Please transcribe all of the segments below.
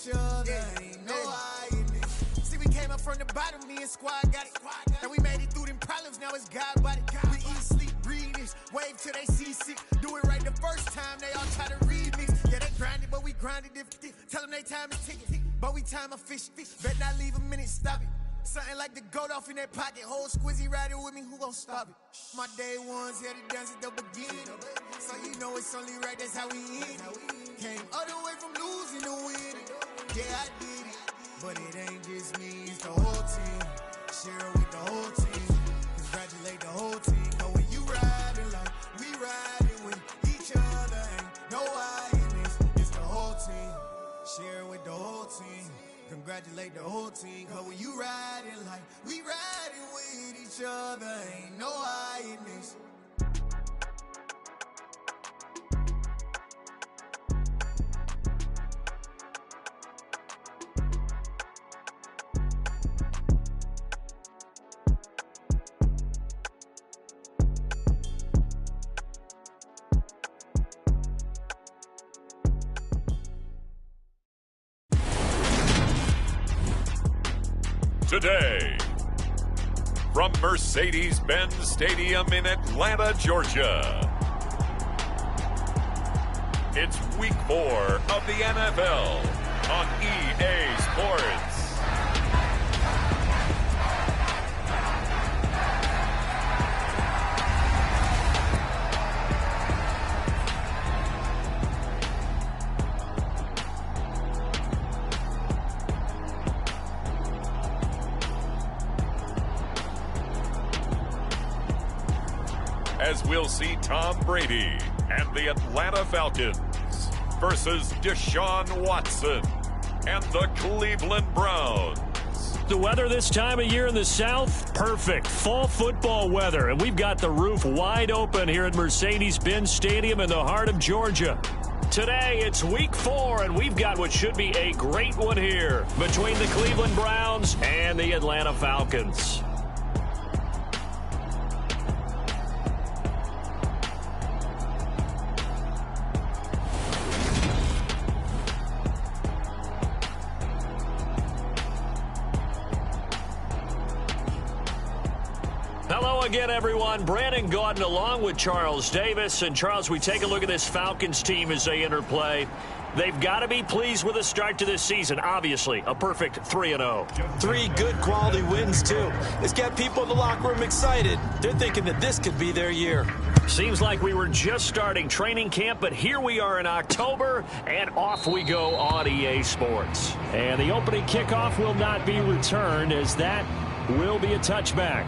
each other. Ain't no hiding. See, we came up from the bottom, me and squad got it. And we made it through them problems, now it's God body. We eat, sleep, breathe this, wave till they see sick. Do it right the first time, they all try to remix. Yeah, they grinded, but we grinded different. Tell them they time is ticking, but we time a fish. Bet not leave a minute, stop it. Something like the goat off in that pocket. Whole squizzy riding with me, who gon' stop it? My day ones here to dance at the beginning. So you know it's only right, that's how we end. Came all the way from losing to winning. Yeah, I did it, but it ain't just me, it's the whole team. Share it with the whole team. Congratulate the whole team. Know when you riding like we riding with each other. Ain't no hiding this, it's the whole team. Share it with the whole team. Congratulate the whole team. Cause when you riding like we riding with each other. Ain't no hiding this. Today, from Mercedes-Benz Stadium in Atlanta, Georgia, it's Week 4 of the NFL on EA Sports. As we'll see Tom Brady and the Atlanta Falcons versus Deshaun Watson and the Cleveland Browns. The weather this time of year in the South, perfect. Fall football weather, and we've got the roof wide open here at Mercedes-Benz Stadium in the heart of Georgia. Today, it's Week 4, and we've got what should be a great one here between the Cleveland Browns and the Atlanta Falcons. Hello again, everyone. Brandon Gaudin along with Charles Davis. And, Charles, we take a look at this Falcons team as they enter play. They've got to be pleased with the start to this season. Obviously, a perfect 3-0. 3 good quality wins, too. It's got people in the locker room excited. They're thinking that this could be their year. Seems like we were just starting training camp, but here we are in October, and off we go on EA Sports. And the opening kickoff will not be returned, as that will be a touchback.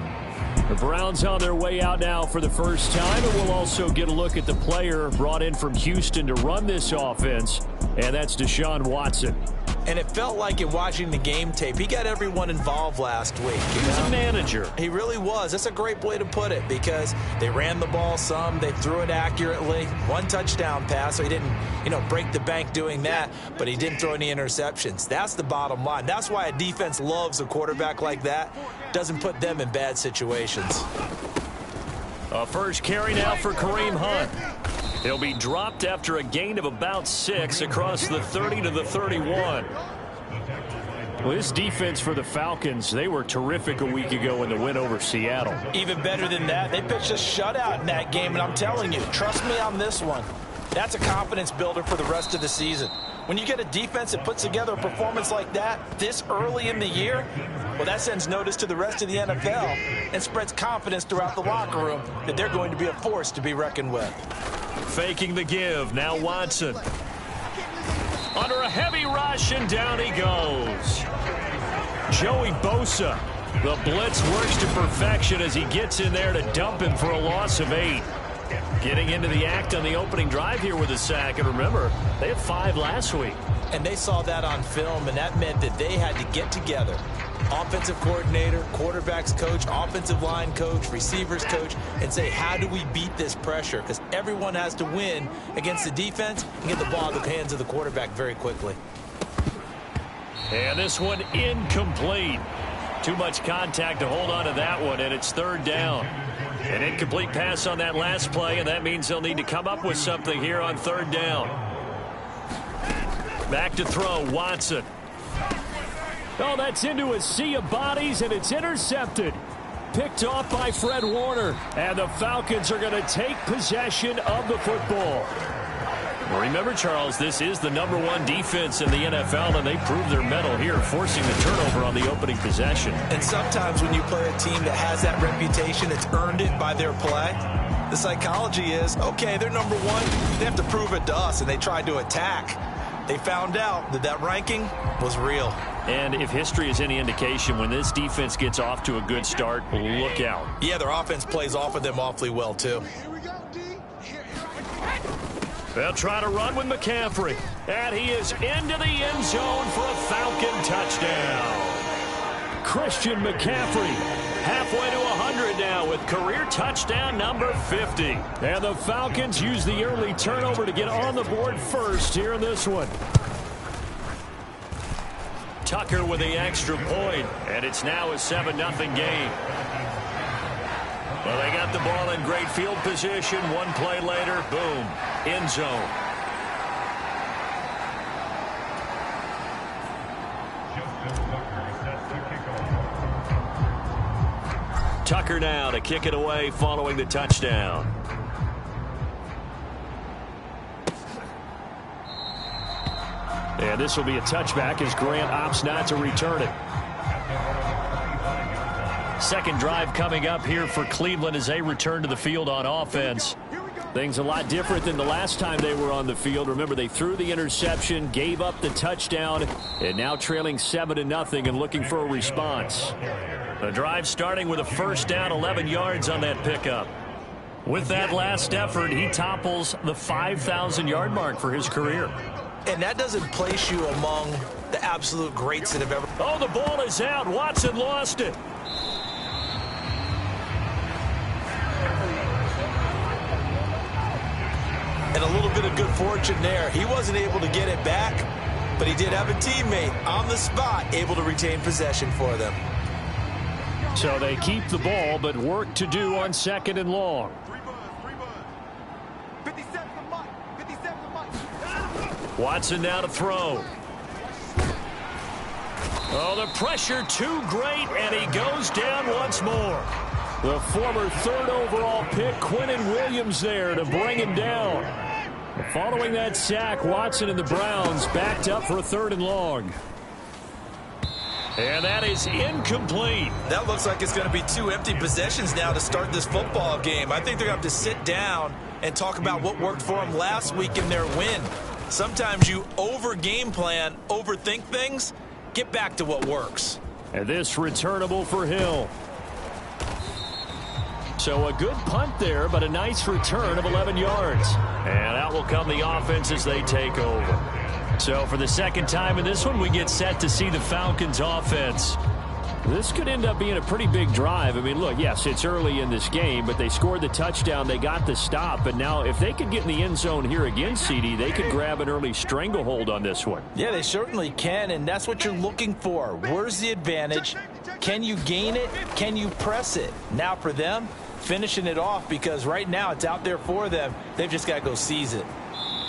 The Browns on their way out now for the first time, and we'll also get a look at the player brought in from Houston to run this offense, and that's Deshaun Watson. And it felt like in watching the game tape, he got everyone involved last week. He was a manager. He really was. That's a great way to put it, because they ran the ball some, they threw it accurately. 1 touchdown pass, so he didn't, break the bank doing that, but he didn't throw any interceptions. That's the bottom line. That's why a defense loves a quarterback like that. Doesn't put them in bad situations. A first carry now for Kareem Hunt. He'll be dropped after a gain of about 6 across the 30 to the 31. Well, this defense for the Falcons, they were terrific a week ago in the win over Seattle. Even better than that, they pitched a shutout in that game, and I'm telling you, trust me on this one. That's a confidence builder for the rest of the season. When you get a defense that puts together a performance like that this early in the year, well, that sends notice to the rest of the NFL and spreads confidence throughout the locker room that they're going to be a force to be reckoned with. Faking the give. Now Watson. Under a heavy rush, and down he goes. Joey Bosa. The blitz works to perfection as he gets in there to dump him for a loss of 8. Getting into the act on the opening drive here with a sack. And remember, they had 5 last week. And they saw that on film, and that meant that they had to get together. Offensive coordinator, quarterbacks coach, offensive line coach, receivers coach, and say, how do we beat this pressure? Because everyone has to win against the defense and get the ball in the hands of the quarterback very quickly. And this one incomplete. Too much contact to hold on to that one, and it's 3rd down. An incomplete pass on that last play, and that means they'll need to come up with something here on 3rd down. Back to throw, Watson. Oh, that's into a sea of bodies, and it's intercepted. Picked off by Fred Warner. And the Falcons are going to take possession of the football. Remember, Charles, this is the #1 defense in the NFL, and they proved their mettle here, forcing the turnover on the opening possession. And sometimes when you play a team that has that reputation, it's earned it by their play. The psychology is, okay, they're #1. They have to prove it to us, and they tried to attack. They found out that that ranking was real. And if history is any indication, when this defense gets off to a good start, look out. Yeah, their offense plays off of them awfully well, too. They'll try to run with McCaffrey. And he is into the end zone for a Falcon touchdown. Christian McCaffrey halfway to 100 now with career touchdown number 50. And the Falcons use the early turnover to get on the board first here in this one. Tucker with the extra point, and it's now a 7-0 game. Well, they got the ball in great field position. One play later, boom, end zone. Tucker now to kick it away following the touchdown. And this will be a touchback as Grant opts not to return it. Second drive coming up here for Cleveland as they return to the field on offense. Things a lot different than the last time they were on the field. Remember, they threw the interception, gave up the touchdown, and now trailing 7-0 and looking for a response. The drive starting with a first down, 11 yards on that pickup. With that last effort, he topples the 5,000-yard mark for his career. And that doesn't place you among the absolute greats that have ever... Oh, the ball is out. Watson lost it. And a little bit of good fortune there. He wasn't able to get it back, but he did have a teammate on the spot able to retain possession for them. So they keep the ball, but work to do on 2nd and long. Watson now to throw. Oh, the pressure too great, and he goes down once more. The former 3rd overall pick, Quinnen Williams, there to bring him down. Following that sack, Watson and the Browns backed up for 3rd and long. And that is incomplete. That looks like it's going to be 2 empty possessions now to start this football game. I think they're going to have to sit down and talk about what worked for them last week in their win. Sometimes you over-game plan, overthink things, get back to what works. And this returnable for Hill. So a good punt there, but a nice return of 11 yards. And out will come the offense as they take over. So for the second time in this one, we get set to see the Falcons offense. This could end up being a pretty big drive. I mean, look, yes, it's early in this game, but they scored the touchdown. They got the stop. And now if they could get in the end zone here again, CD, they could grab an early stranglehold on this one. Yeah, they certainly can, and that's what you're looking for. Where's the advantage? Can you gain it? Can you press it? Now for them, finishing it off, because right now it's out there for them. They've just got to go seize it.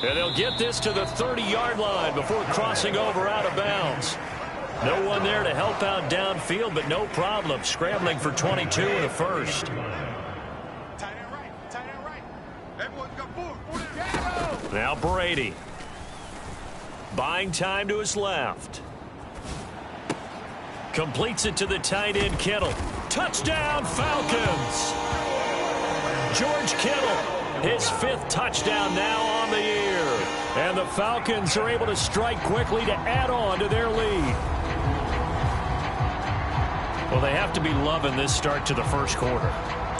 And they'll get this to the 30-yard line before crossing over out of bounds. No one there to help out downfield, but no problem. Scrambling for 22 in the first. Now Brady. Buying time to his left. Completes it to the tight end, Kittle. Touchdown, Falcons! George Kittle, his 5th touchdown now on the year. And the Falcons are able to strike quickly to add on to their lead. Well, they have to be loving this start to the first quarter.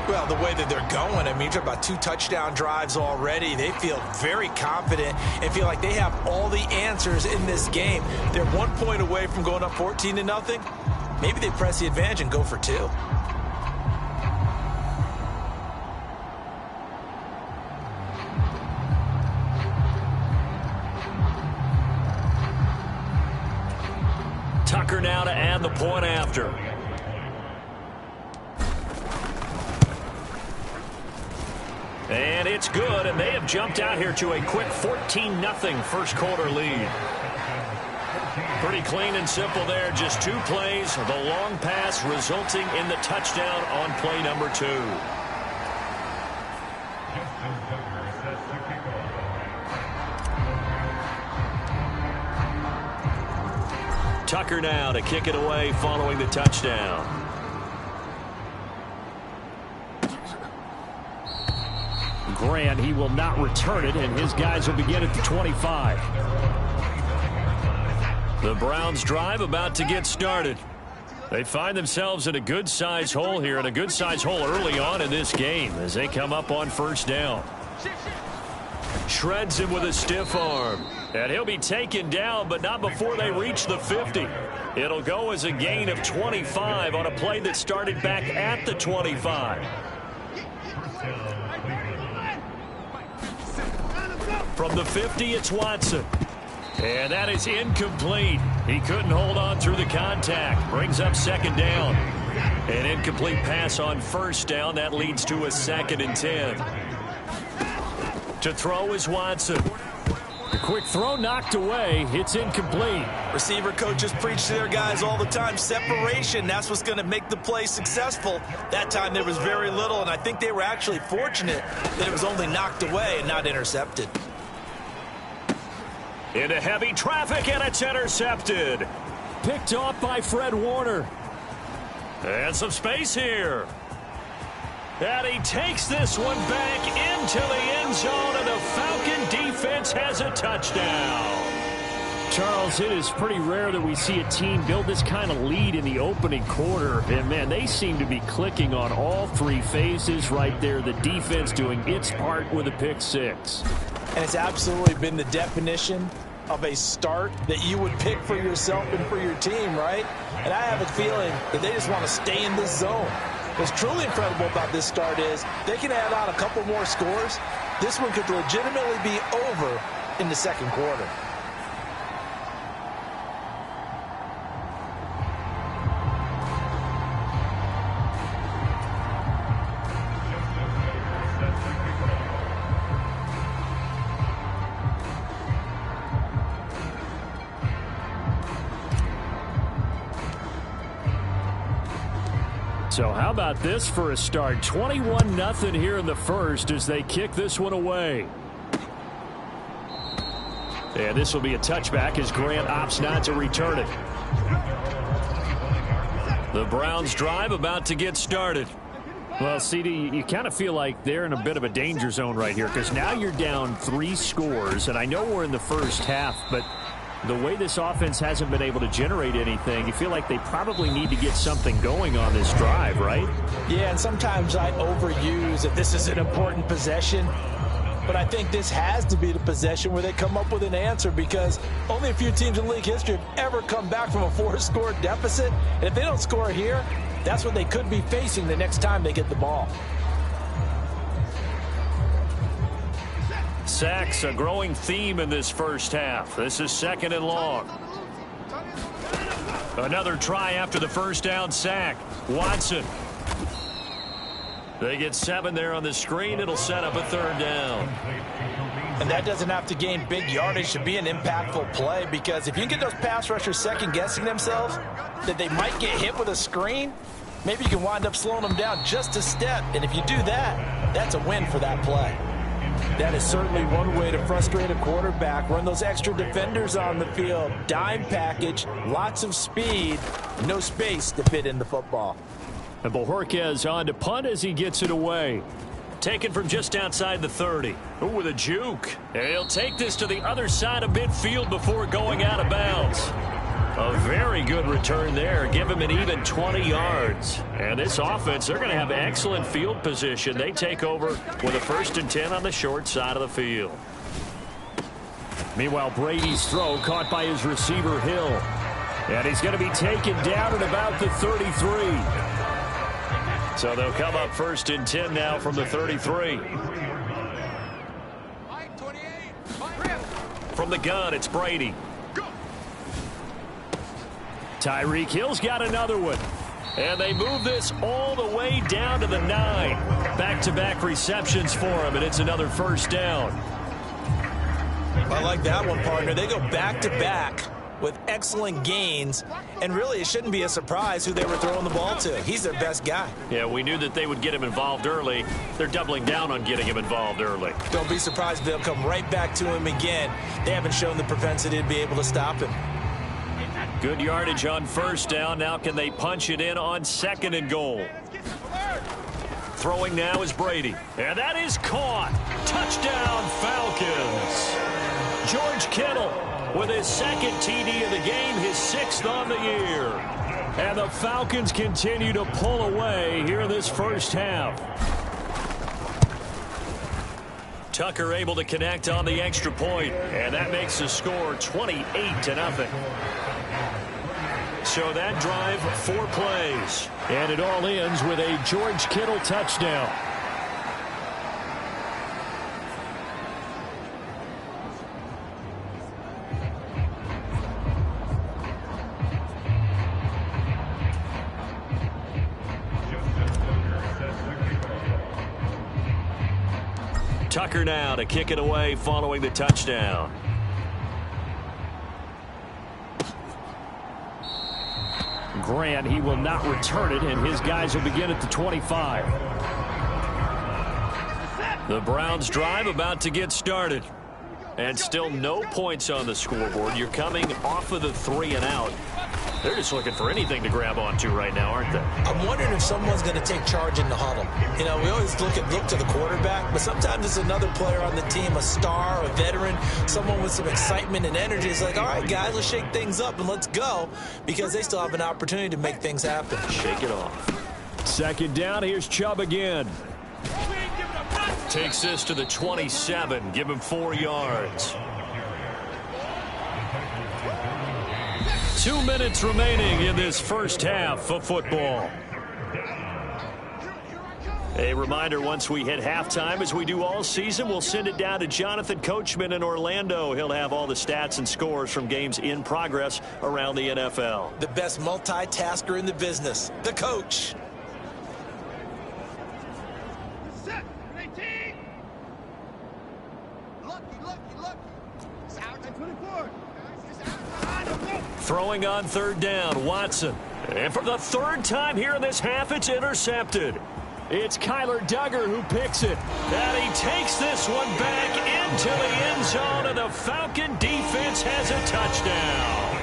Well, the way that they're going, I mean, you're talking about 2 touchdown drives already. They feel very confident and feel like they have all the answers in this game. They're 1 point away from going up 14-0. Maybe they press the advantage and go for 2. Tucker now to add the point after. And it's good, and they have jumped out here to a quick 14-0 first quarter lead. Pretty clean and simple there. Just 2 plays. The long pass resulting in the touchdown on play number 2. Tucker now to kick it away following the touchdown. Grant, he will not return it, and his guys will begin at the 25. The Browns drive about to get started. They find themselves in a good-sized hole here, and a good-sized hole early on in this game as they come up on first down. Shreds him with a stiff arm. And he'll be taken down, but not before they reach the 50. It'll go as a gain of 25 on a play that started back at the 25. From the 50, it's Watson. And that is incomplete. He couldn't hold on through the contact. Brings up second down. An incomplete pass on first down. That leads to a 2nd and 10. To throw is Watson. The quick throw knocked away. It's incomplete. Receiver coaches preach to their guys all the time. Separation, that's what's going to make the play successful. That time there was very little, and I think they were actually fortunate that it was only knocked away and not intercepted. Into heavy traffic, and it's intercepted. Picked off by Fred Warner. And some space here. And he takes this one back into the end zone, and the Falcon defense has a touchdown. Charles, it is pretty rare that we see a team build this kind of lead in the opening quarter. And, man, they seem to be clicking on all 3 phases right there. The defense doing its part with a pick 6. And it's absolutely been the definition of a start that you would pick for yourself and for your team, right? And I have a feeling that they just want to stay in this zone. What's truly incredible about this start is they can add on a couple more scores. This one could legitimately be over in the second quarter. So how about this for a start? 21-0 here in the first as they kick this one away. And this will be a touchback as Grant opts not to return it. The Browns drive about to get started. Well, CD, you kind of feel like they're in a bit of a danger zone right here because now you're down 3 scores, and I know we're in the first half, but the way this offense hasn't been able to generate anything, you feel like they probably need to get something going on this drive, right? Yeah, and sometimes I overuse if this is an important possession. But I think this has to be the possession where they come up with an answer because only a few teams in league history have ever come back from a 4-score deficit. And if they don't score here, that's what they could be facing the next time they get the ball. Sacks, a growing theme in this first half. This is 2nd and long. Another try after the first down sack. Watson. They get 7 there on the screen. It'll set up a 3rd down. And that doesn't have to gain big yardage to be an impactful play because if you get those pass rushers second-guessing themselves that they might get hit with a screen, maybe you can wind up slowing them down just a step. And if you do that, that's a win for that play. That is certainly one way to frustrate a quarterback. Run those extra defenders on the field. Dime package, lots of speed, no space to fit in the football. And Bojorquez on to punt as he gets it away. Taken from just outside the 30. Ooh, with a juke. And he'll take this to the other side of midfield before going out of bounds. A very good return there. Give him an even 20 yards. And this offense, they're going to have excellent field position. They take over with a 1st and 10 on the short side of the field. Meanwhile, Brady's throw caught by his receiver, Hill. And he's going to be taken down at about the 33. So they'll come up 1st and 10 now from the 33. From the gun, it's Brady. Tyreek Hill's got another one. And they move this all the way down to the 9. Back-to-back receptions for him, and it's another 1st down. I like that one, partner. They go back-to-back with excellent gains, and really it shouldn't be a surprise who they were throwing the ball to. He's their best guy. Yeah, we knew that they would get him involved early. They're doubling down on getting him involved early. Don't be surprised if they'll come right back to him again. They haven't shown the propensity to be able to stop him. Good yardage on first down. Now can they punch it in on 2nd and goal? Throwing now is Brady. And that is caught. Touchdown, Falcons. George Kittle with his 2nd TD of the game, his 6th on the year. And the Falcons continue to pull away here in this first half. Tucker able to connect on the extra point, and that makes the score 28-0. So that drive, 4 plays. And it all ends with a George Kittle touchdown. Tucker now to kick it away following the touchdown. Grant, he will not return it, and his guys will begin at the 25. The Browns drive about to get started. And still no points on the scoreboard. You're coming off of the 3 and out. They're just looking for anything to grab onto right now, aren't they? I'm wondering if someone's going to take charge in the huddle. You know, we always look to the quarterback, but sometimes it's another player on the team, a star, a veteran, someone with some excitement and energy. It's like, all right, guys, let's shake things up and let's go, because they still have an opportunity to make things happen. Shake it off. 2nd down, here's Chubb again. Takes this to the 27, give him 4 yards. 2 minutes remaining in this first half of football. A reminder, once we hit halftime, as we do all season, we'll send it down to Jonathan Coachman in Orlando. He'll have all the stats and scores from games in progress around the NFL. The best multitasker in the business, the coach. Throwing on 3rd down, Watson. And for the 3rd time here in this half, it's intercepted. It's Kyler Duggar who picks it. And he takes this one back into the end zone, and the Falcon defense has a touchdown.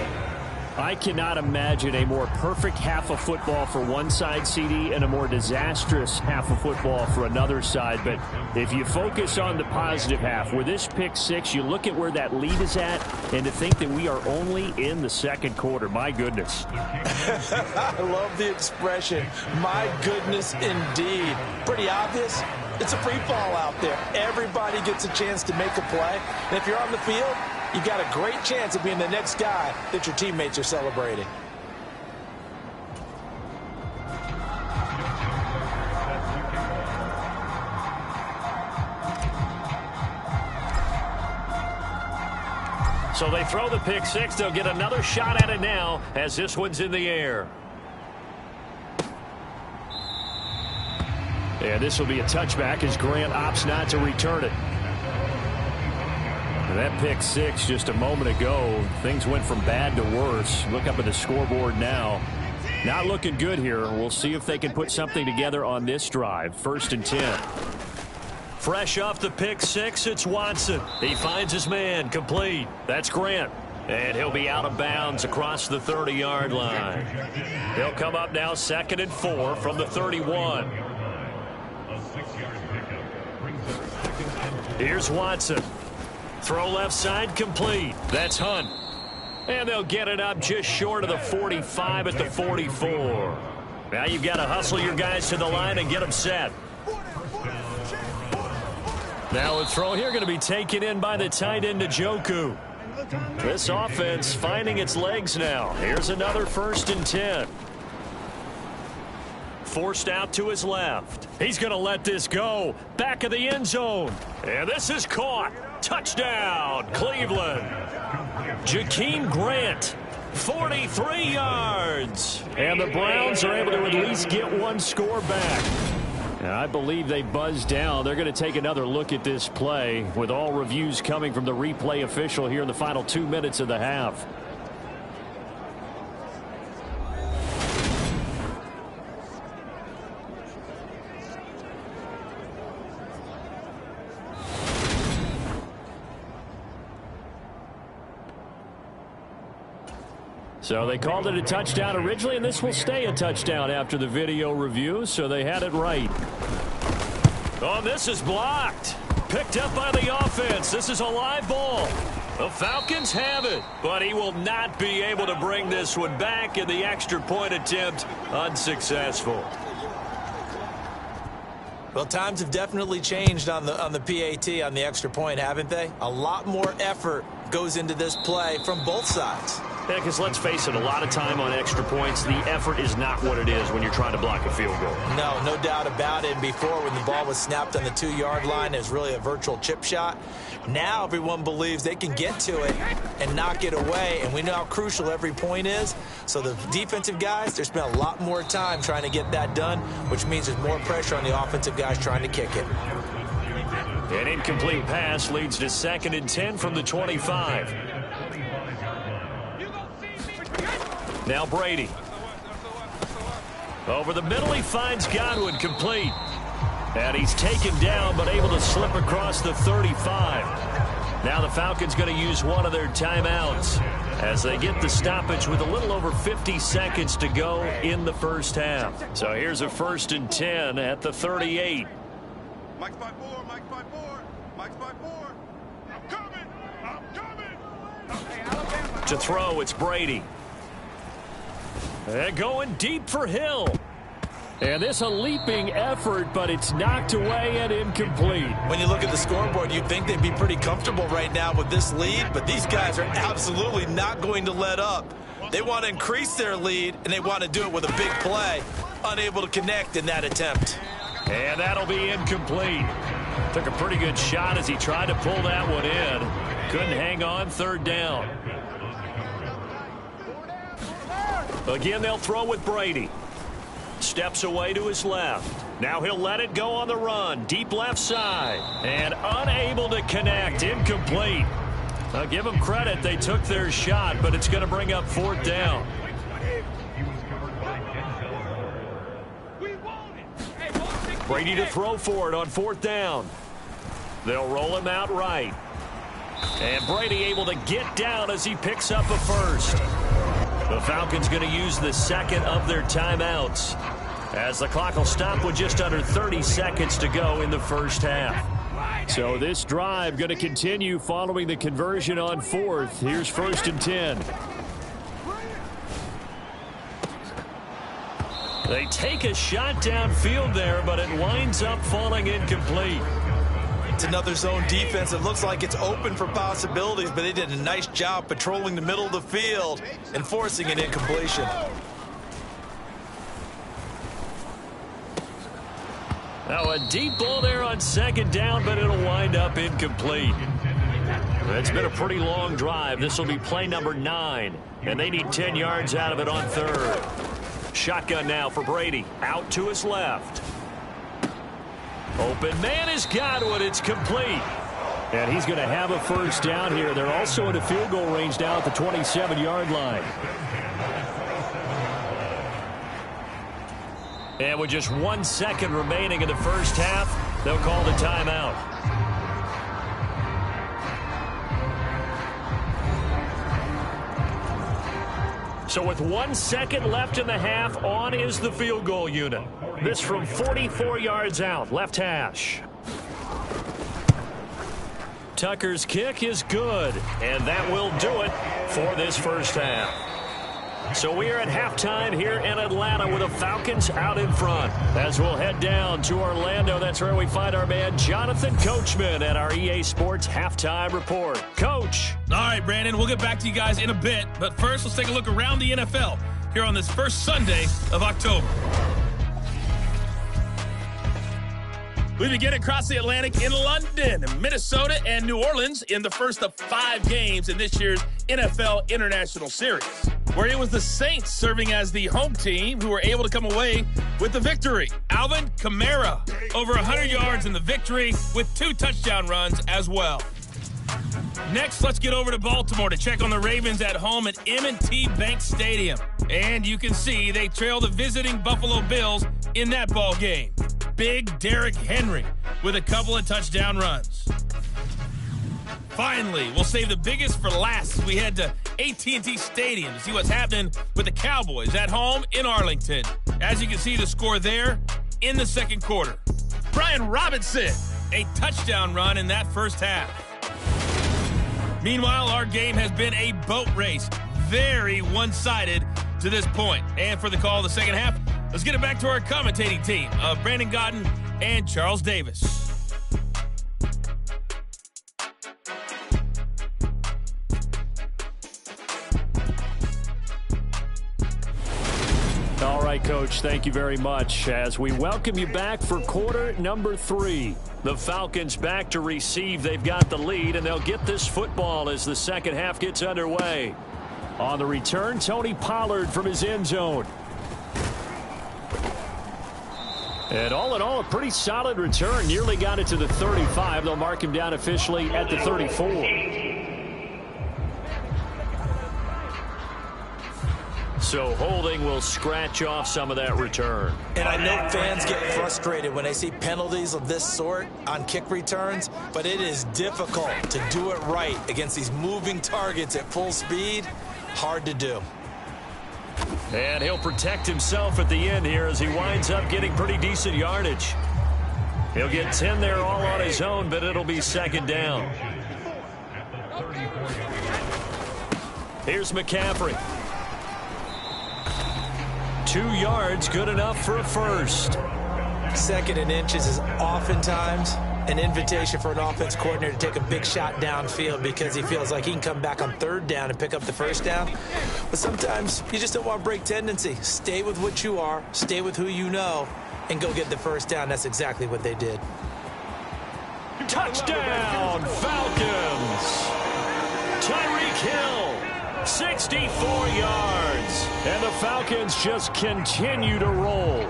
I cannot imagine a more perfect half of football for one side, CD, and a more disastrous half of football for another side. But if you focus on the positive half, with this pick 6, you look at where that lead is at, and to think that we are only in the 2nd quarter. My goodness. I love the expression, my goodness indeed. Pretty obvious. It's a free fall out there. Everybody gets a chance to make a play. And if you're on the field, you've got a great chance of being the next guy that your teammates are celebrating. So they throw the pick 6. They'll get another shot at it now as this one's in the air. And this will be a touchback as Grant opts not to return it. That pick 6 just a moment ago, things went from bad to worse. Look up at the scoreboard now. Not looking good here. We'll see if they can put something together on this drive. 1st and 10. Fresh off the pick 6, it's Watson. He finds his man, complete. That's Grant. And he'll be out of bounds across the 30-yard line. He'll come up now 2nd and 4 from the 31. Here's Watson. Throw left side, complete. That's Hunt. And they'll get it up just short of the 45 at the 44. Now you've got to hustle your guys to the line and get them set. Now a throw here going to be taken in by the tight end, Njoku. This offense finding its legs now. Here's another 1st and 10. Forced out to his left. He's going to let this go. Back of the end zone. And this is caught. Touchdown, Cleveland. Jakeem Grant, 43 yards. And the Browns are able to at least get one score back. And I believe they buzzed down. They're going to take another look at this play with all reviews coming from the replay official here in the final 2 minutes of the half. So they called it a touchdown originally, and this will stay a touchdown after the video review, so they had it right. Oh, this is blocked. Picked up by the offense. This is a live ball. The Falcons have it, but he will not be able to bring this one back, and the extra point attempt unsuccessful. Well, times have definitely changed on the PAT, on the extra point, haven't they? A lot more effort goes into this play from both sides. Yeah, because let's face it, a lot of time on extra points, the effort is not what it is when you're trying to block a field goal. No doubt about it. Before, when the ball was snapped on the 2-yard line, it was really a virtual chip shot. Now everyone believes they can get to it and knock it away, and we know how crucial every point is. So the defensive guys, they spent a lot more time trying to get that done, which means there's more pressure on the offensive guys trying to kick it. An incomplete pass leads to 2nd and 10 from the 25. Now Brady. Over the middle, he finds Godwin, complete. And he's taken down, but able to slip across the 35. Now the Falcons going to use one of their timeouts as they get the stoppage with a little over 50 seconds to go in the first half. So here's a 1st and 10 at the 38. Mike's by 4, Mike's by 4, Mike's by 4. I'm coming. To throw, it's Brady. And going deep for Hill. And this a leaping effort, but it's knocked away and incomplete. When you look at the scoreboard, you'd think they'd be pretty comfortable right now with this lead, but these guys are absolutely not going to let up. They want to increase their lead, and they want to do it with a big play. Unable to connect in that attempt. And that'll be incomplete. Took a pretty good shot as he tried to pull that one in. Couldn't hang on, 3rd down. Again, they'll throw with Brady. Steps away to his left. Now he'll let it go on the run. Deep left side. And unable to connect. Incomplete. I'll give them credit. They took their shot, but it's going to bring up 4th down. Brady to throw for it on 4th down. They'll roll him out right. And Brady able to get down as he picks up a 1st. The Falcons going to use the 2nd of their timeouts as the clock will stop with just under 30 seconds to go in the first half. So this drive going to continue following the conversion on 4th. Here's 1st and 10. They take a shot downfield there, but it winds up falling incomplete. It's another zone defense. It looks like it's open for possibilities, but they did a nice job patrolling the middle of the field and forcing an incompletion. Now a deep ball there on 2nd down, but it'll wind up incomplete. It's been a pretty long drive. This will be play number 9, and they need 10 yards out of it on 3rd. Shotgun now for Brady. Out to his left. Open man is Godwin. It's complete. And he's going to have a 1st down here. They're also in a field goal range down at the 27-yard line. And with just 1 second remaining in the first half, they'll call the timeout. So with 1 second left in the half, on is the field goal unit. This from 44 yards out, left hash. Tucker's kick is good, and that will do it for this first half. So we are at halftime here in Atlanta with the Falcons out in front. As we'll head down to Orlando, that's where we find our man Jonathan Coachman at our EA Sports Halftime Report. Coach. All right, Brandon, we'll get back to you guys in a bit. But first, let's take a look around the NFL here on this first Sunday of October. We begin across the Atlantic in London, Minnesota, and New Orleans in the first of 5 games in this year's NFL International Series, where it was the Saints serving as the home team who were able to come away with the victory. Alvin Kamara, over 100 yards in the victory with 2 touchdown runs as well. Next, let's get over to Baltimore to check on the Ravens at home at M&T Bank Stadium. And you can see they trail the visiting Buffalo Bills in that ball game. Big Derrick Henry with a couple of touchdown runs. Finally, we'll save the biggest for last as we head to AT&T Stadium to see what's happening with the Cowboys at home in Arlington. As you can see, the score there in the second quarter. Brian Robinson, a touchdown run in that first half. Meanwhile, our game has been a boat race. Very one-sided to this point. And for the call of the second half, let's get it back to our commentating team of Brandon Godden and Charles Davis. All right, Coach, thank you very much. As we welcome you back for quarter number 3. The Falcons back to receive. They've got the lead, and they'll get this football as the second half gets underway. On the return, Tony Pollard from his end zone. And all in all, a pretty solid return. Nearly got it to the 35. They'll mark him down officially at the 34. So holding will scratch off some of that return. And I know fans get frustrated when they see penalties of this sort on kick returns, but it is difficult to do it right against these moving targets at full speed. Hard to do. And he'll protect himself at the end here as he winds up getting pretty decent yardage. He'll get 10 there all on his own, but it'll be second down. Here's McCaffrey. 2 yards, good enough for a first. Second and inches is oftentimes an invitation for an offense coordinator to take a big shot downfield because he feels like he can come back on third down and pick up the first down. But sometimes you just don't want to break tendency. Stay with what you are, stay with who you know, and go get the first down. That's exactly what they did. Touchdown, Falcons! Tyreek Hill. 64 yards. And the Falcons just continue to roll.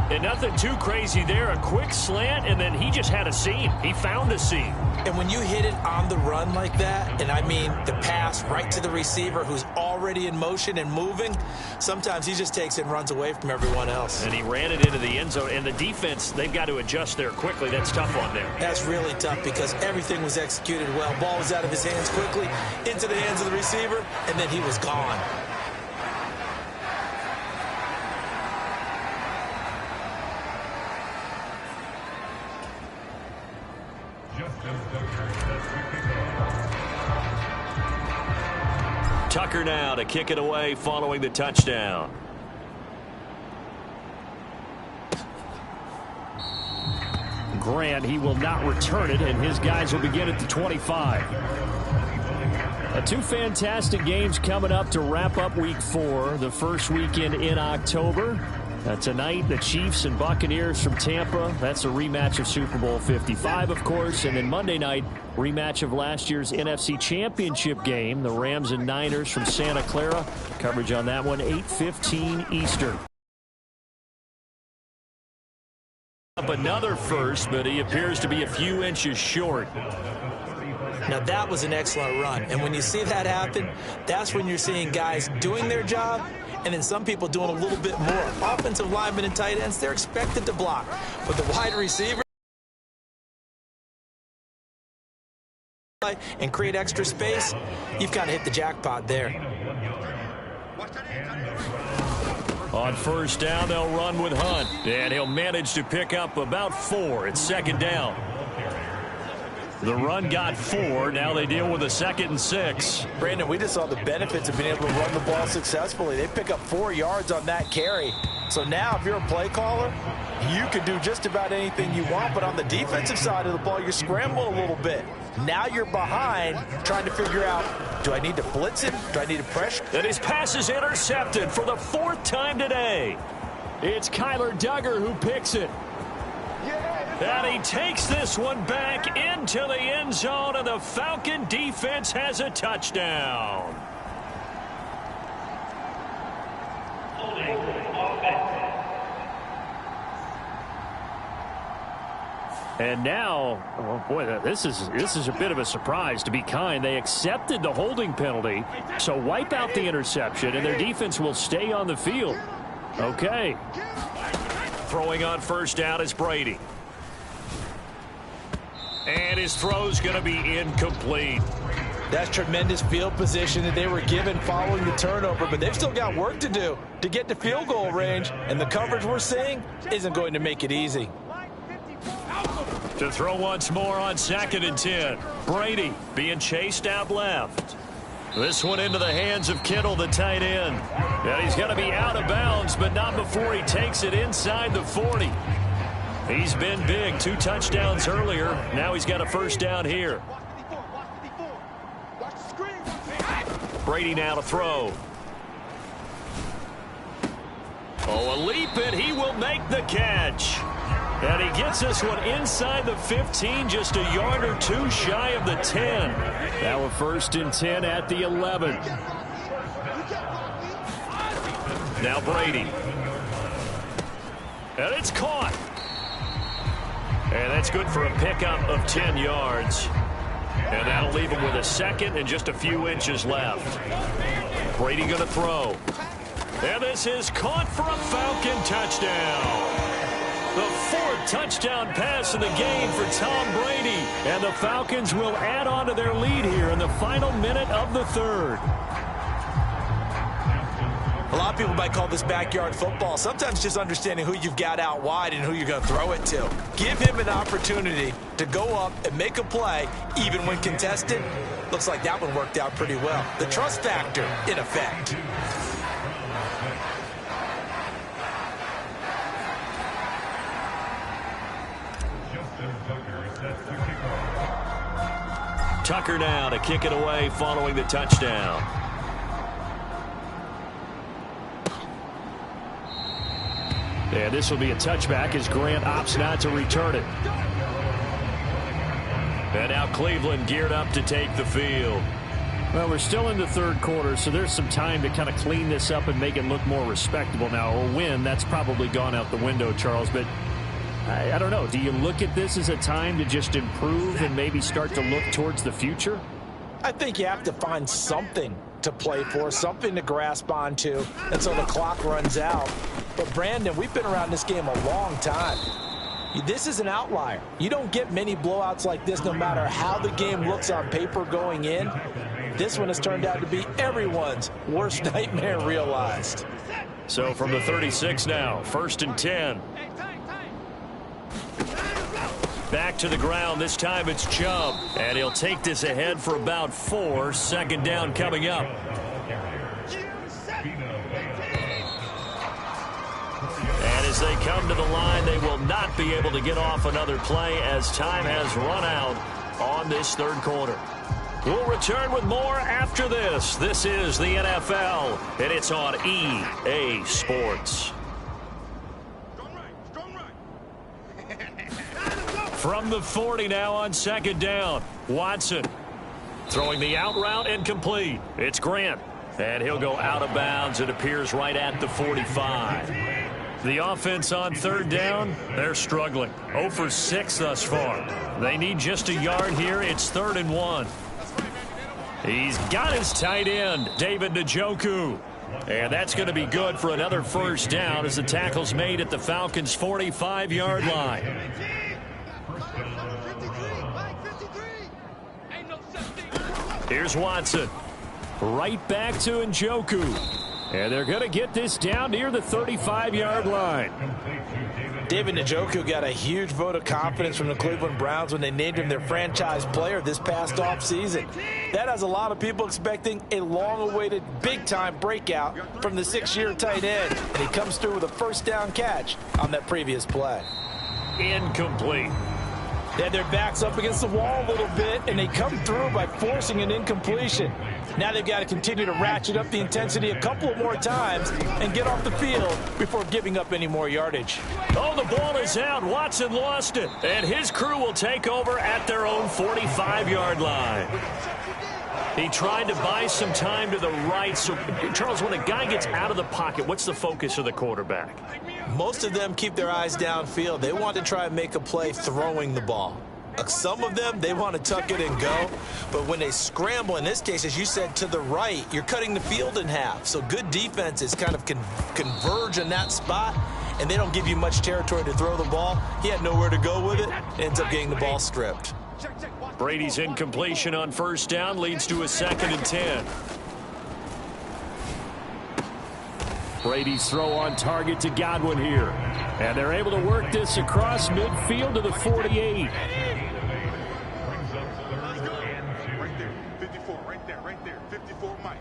And nothing too crazy there. A quick slant, and then he just had a seam. He found a seam. And when you hit it on the run like that, and I mean the pass right to the receiver who's already in motion and moving, sometimes he just takes it and runs away from everyone else. And he ran it into the end zone. And the defense, they've got to adjust there quickly. That's tough on them. That's really tough because everything was executed well. Ball was out of his hands quickly, into the hands of the receiver, and then he was gone. Tucker now to kick it away following the touchdown. Grant, he will not return it, and his guys will begin at the 25. 2 fantastic games coming up to wrap up Week 4, the first weekend in October. Tonight, the Chiefs and Buccaneers from Tampa. That's a rematch of Super Bowl 55, of course. And then Monday night, rematch of last year's NFC Championship game, the Rams and Niners from Santa Clara. Coverage on that one, 8:15 Eastern. Up another first, but he appears to be a few inches short. Now, that was an excellent run. And when you see that happen, that's when you're seeing guys doing their job and then some people doing a little bit more. Offensive linemen and tight ends, they're expected to block. But the wide receiver and create extra space, you've kind of hit the jackpot there. On first down, they'll run with Hunt. And he'll manage to pick up about 4. It's second down. The run got 4. Now they deal with a 2nd and 6. Brandon, we just saw the benefits of being able to run the ball successfully. They pick up 4 yards on that carry. So now if you're a play caller, you can do just about anything you want. But on the defensive side of the ball, you're scrambling a little bit. Now you're behind trying to figure out, do I need to blitz it? Do I need to pressure? And his pass is intercepted for the 4th time today. It's Kyler Duggar who picks it. And he takes this one back into the end zone, and the Falcon defense has a touchdown. And now, oh boy, this is a bit of a surprise, to be kind. They accepted the holding penalty, so wipe out the interception, and their defense will stay on the field. Okay. Throwing on first down is Brady. And his throw's going to be incomplete. That's tremendous field position that they were given following the turnover, but they've still got work to do to get to field goal range, and the coverage we're seeing isn't going to make it easy. To throw once more on 2nd and 10. Brady being chased out left. This one into the hands of Kittle, the tight end. And he's going to be out of bounds, but not before he takes it inside the 40. He's been big. 2 touchdowns earlier. Now he's got a first down here. Brady now to throw. Oh, a leap, and he will make the catch. And he gets this one inside the 15, just a yard or 2 shy of the 10. Now a 1st and 10 at the 11. Now Brady. And it's caught. And that's good for a pickup of 10 yards. And that'll leave him with a 2nd and just a few inches left. Brady going to throw. And this is caught for a Falcon touchdown. The 4th touchdown pass of the game for Tom Brady. And the Falcons will add on to their lead here in the final minute of the 3rd. A lot of people might call this backyard football. Sometimes just understanding who you've got out wide and who you're going to throw it to. Give him an opportunity to go up and make a play, even when contested. Looks like that one worked out pretty well. The trust factor in effect. Tucker now to kick it away following the touchdown. And this will be a touchback as Grant opts not to return it. And now Cleveland geared up to take the field. Well, we're still in the 3rd quarter, so there's some time to kind of clean this up and make it look more respectable. Now, a win, that's probably gone out the window, Charles, but I don't know. Do you look at this as a time to just improve and maybe start to look towards the future? I think you have to find something to play for, something to grasp onto until the clock runs out. But, Brandon, we've been around this game a long time. This is an outlier. You don't get many blowouts like this no matter how the game looks on paper going in. This one has turned out to be everyone's worst nightmare realized. So from the 36 now, 1st and 10. Back to the ground. This time it's Chubb. And he'll take this ahead for about 4. 2nd down coming up. And as they come to the line, they will not be able to get off another play as time has run out on this 3rd quarter. We'll return with more after this. This is the NFL, and it's on EA Sports. From the 40 now on 2nd down. Watson throwing the out route incomplete. It's Grant. And he'll go out of bounds. It appears right at the 45. The offense on 3rd down, they're struggling. 0 for 6 thus far. They need just a yard here. It's 3rd and 1. He's got his tight end, David Njoku. And that's going to be good for another first down as the tackle's made at the Falcons' 45-yard line. Here's Watson. Right back to Njoku. And they're going to get this down near the 35-yard line. David Njoku got a huge vote of confidence from the Cleveland Browns when they named him their franchise player this past offseason. That has a lot of people expecting a long-awaited big-time breakout from the 6-year tight end. And he comes through with a first down catch on that previous play. Incomplete. They had their backs up against the wall a little bit, and they come through by forcing an incompletion. Now they've got to continue to ratchet up the intensity a couple of more times and get off the field before giving up any more yardage. Oh, the ball is out. Watson lost it. And his crew will take over at their own 45-yard line. He tried to buy some time to the right. So, Charles, when a guy gets out of the pocket, what's the focus of the quarterback? Most of them keep their eyes downfield. They want to try and make a play throwing the ball. Some of them, they want to tuck it and go. But when they scramble, in this case, as you said, to the right, you're cutting the field in half. So good defenses kind of converge in that spot, and they don't give you much territory to throw the ball. He had nowhere to go with it. Ends up getting the ball stripped. Brady's incompletion on first down leads to a 2nd and 10. Brady's throw on target to Godwin here. And they're able to work this across midfield to the 48. Right there. 54, right there. 54, Mike.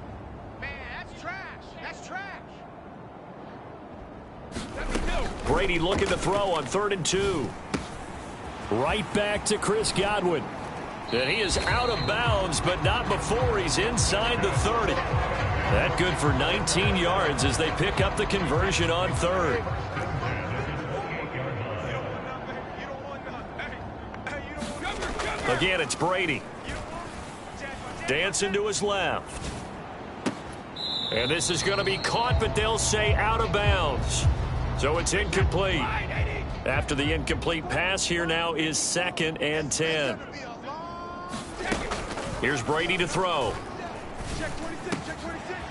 Man, that's trash. That's trash. Brady looking to throw on 3rd and 2. Right back to Chris Godwin. And he is out of bounds, but not before he's inside the 30. That good for 19 yards as they pick up the conversion on 3rd. Again, it's Brady. Dancing to his left. And this is going to be caught, but they'll say out of bounds. So it's incomplete. After the incomplete pass, here now is 2nd and 10. Here's Brady to throw.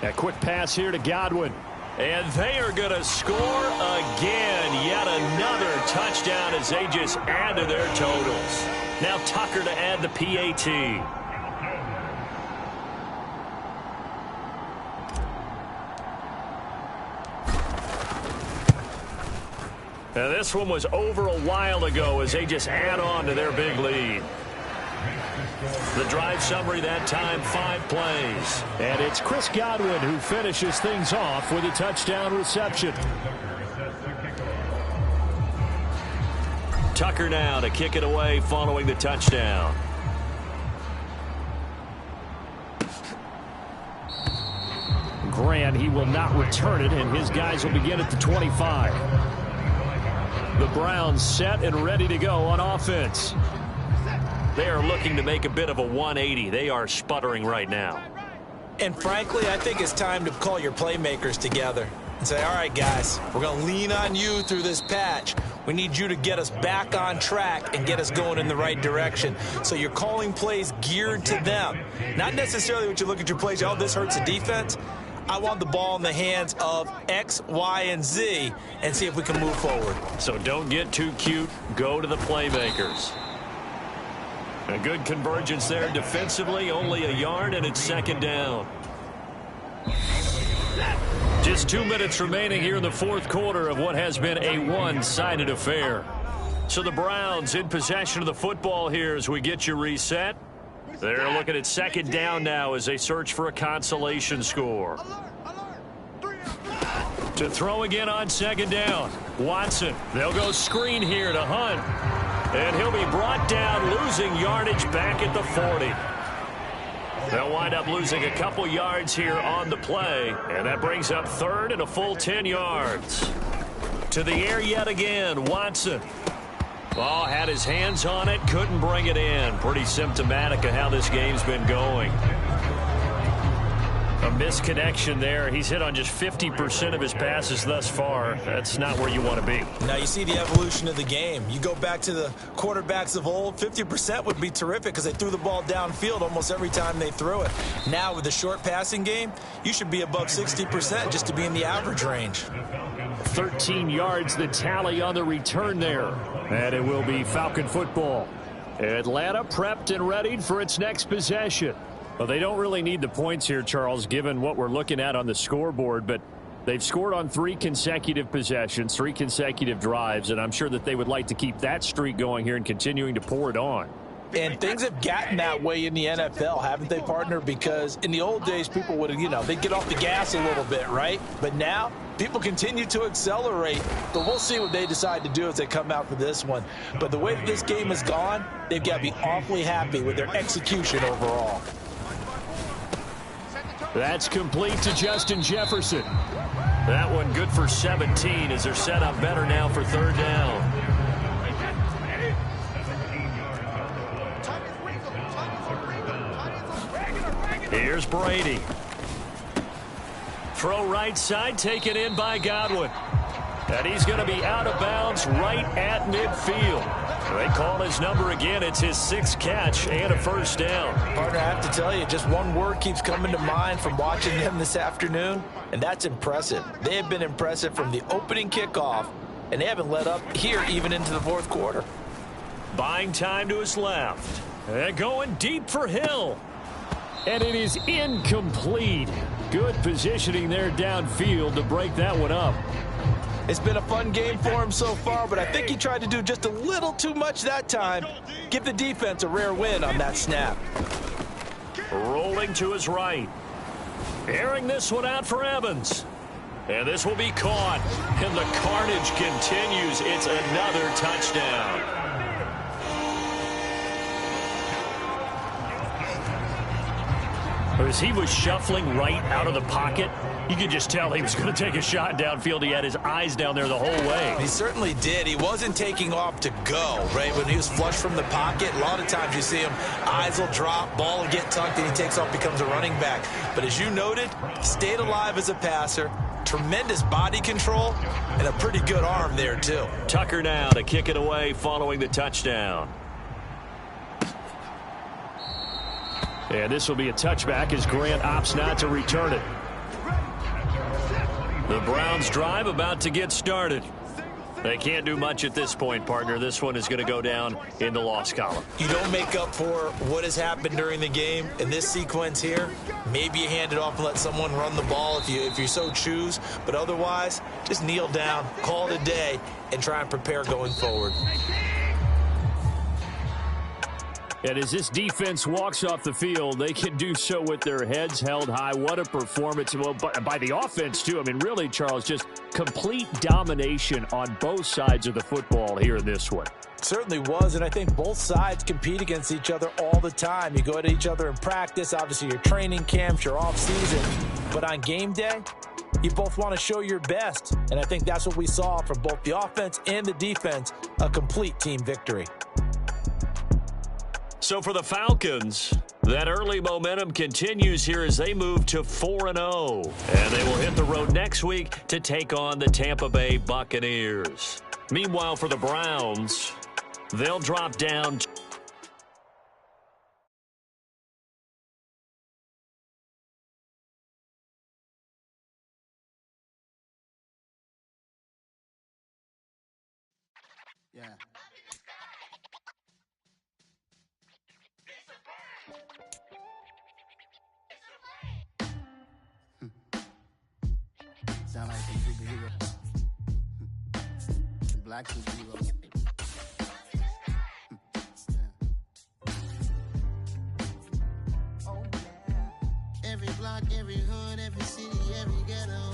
A quick pass here to Godwin. And they are going to score again. Yet another touchdown as they just add to their totals. Now Tucker to add the PAT. Now this one was over a while ago as they just add on to their big lead. The drive summary that time, 5 plays. And it's Chris Godwin who finishes things off with a touchdown reception. Tucker now to kick it away following the touchdown. Grant, he will not return it, and his guys will begin at the 25. The Browns set and ready to go on offense. They are looking to make a bit of a 180. They are sputtering right now. And frankly, I think it's time to call your playmakers together and say, all right, guys, we're going to lean on you through this patch. We need you to get us back on track and get us going in the right direction. So you're calling plays geared to them. Not necessarily what you look at your plays, oh, this hurts the defense. I want the ball in the hands of X, Y, and Z and see if we can move forward. So don't get too cute. Go to the playmakers. A good convergence there defensively, only a yard, and it's 2nd down. Just 2 minutes remaining here in the 4th quarter of what has been a one-sided affair. So the Browns in possession of the football here as we get you reset. They're looking at 2nd down now as they search for a consolation score. To throw again on 2nd down. Watson, they'll go screen here to Hunt. And he'll be brought down, losing yardage back at the 40. They'll wind up losing a couple yards here on the play. And that brings up 3rd and a full 10 yards. To the air yet again, Watson. Ball had his hands on it, couldn't bring it in. Pretty symptomatic of how this game's been going. A misconnection there. He's hit on just 50% of his passes thus far. That's not where you want to be. Now you see the evolution of the game. You go back to the quarterbacks of old, 50% would be terrific because they threw the ball downfield almost every time they threw it. Now with the short passing game, you should be above 60% just to be in the average range. 13 yards the tally on the return there. And it will be Falcon football. Atlanta prepped and readied for its next possession. Well, they don't really need the points here, Charles, given what we're looking at on the scoreboard, but they've scored on 3 consecutive possessions, 3 consecutive drives, and I'm sure that they would like to keep that streak going here and continuing to pour it on. And things have gotten that way in the NFL, haven't they, partner? Because in the old days, people would, they'd get off the gas a little bit, right? But now, people continue to accelerate. But we'll see what they decide to do as they come out for this one. But the way that this game has gone, they've got to be awfully happy with their execution overall. That's complete to Justin Jefferson. That one good for 17 as they're set up better now for 3rd down. Here's Brady. Throw right side, taken in by Godwin. And he's going to be out of bounds right at midfield. They call his number again. It's his 6th catch and a 1st down. Partner, I have to tell you, just one word keeps coming to mind from watching them this afternoon, and that's impressive. They have been impressive from the opening kickoff, and they haven't let up here even into the 4th quarter. Buying time to his left. And going deep for Hill. And it is incomplete. Good positioning there downfield to break that one up. It's been a fun game for him so far, but I think he tried to do just a little too much that time. Give the defense a rare win on that snap. Rolling to his right. Airing this one out for Evans. And this will be caught. And the carnage continues. It's another touchdown. As he was shuffling right out of the pocket, you could just tell he was going to take a shot downfield. He had his eyes down there the whole way. He certainly did. He wasn't taking off to go, right? When he was flush from the pocket, a lot of times you see him, eyes will drop, ball will get tucked, and he takes off, becomes a running back. But as you noted, stayed alive as a passer, tremendous body control, and a pretty good arm there, too. Tucker now to kick it away following the touchdown. And this will be a touchback as Grant opts not to return it. The Browns drive about to get started. They can't do much at this point, partner. This one is going to go down in the loss column. You don't make up for what has happened during the game. In this sequence here, maybe you hand it off and let someone run the ball if you so choose. But otherwise, just kneel down, call it a day, and try and prepare going forward. And as this defense walks off the field, they can do so with their heads held high. What a performance by the offense, too. I mean, really, Charles, just complete domination on both sides of the football here in this one. Certainly was, and I think both sides compete against each other all the time. You go at each other in practice, obviously your training camps, your off-season. But on game day, you both want to show your best. And I think that's what we saw from both the offense and the defense, a complete team victory. So for the Falcons, that early momentum continues here as they move to 4-0. And they will hit the road next week to take on the Tampa Bay Buccaneers. Meanwhile, for the Browns, they'll drop down. Yeah. Sound like some superheroes. The black superheroes. Oh, yeah. Every block, every hood, every city, every ghetto.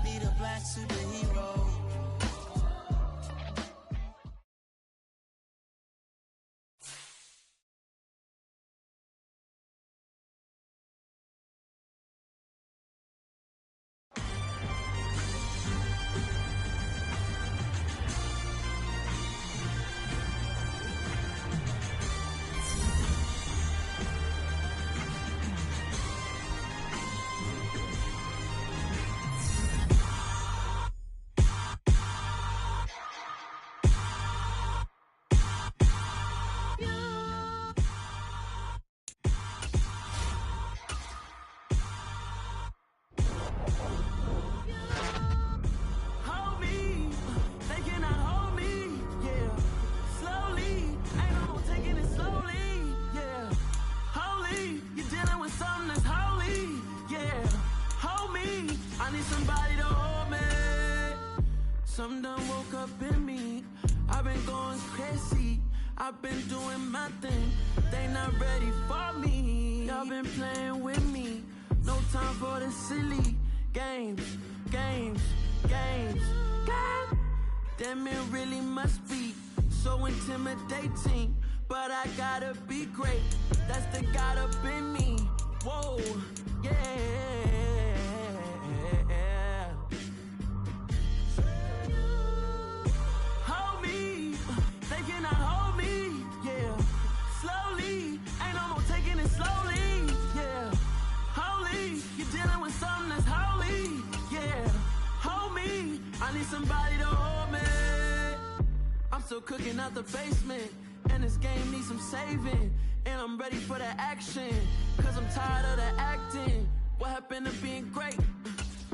Need a black superhero. Some done woke up in me. I've been going crazy. I've been doing my thing. They not ready for me. Y'all been playing with me. No time for the silly games. Damn, it really must be so intimidating. But I gotta be great. That's the God up in me. Whoa, yeah. Somebody to hold me. I'm still cooking out the basement, and this game needs some saving. And I'm ready for the action, cause I'm tired of the acting. What happened to being great?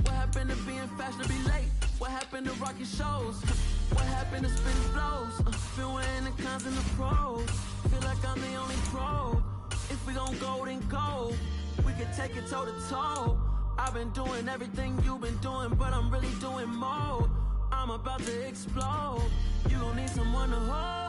What happened to being fashionably late? What happened to rocking shows? What happened to spin flows? Been weighing the cons and the pros. Feel like I'm the only pro. If we gon' go, then go. We can take it toe to toe. I've been doing everything you've been doing, but I'm really doing more. I'm about to explode. You gon' need someone to hold.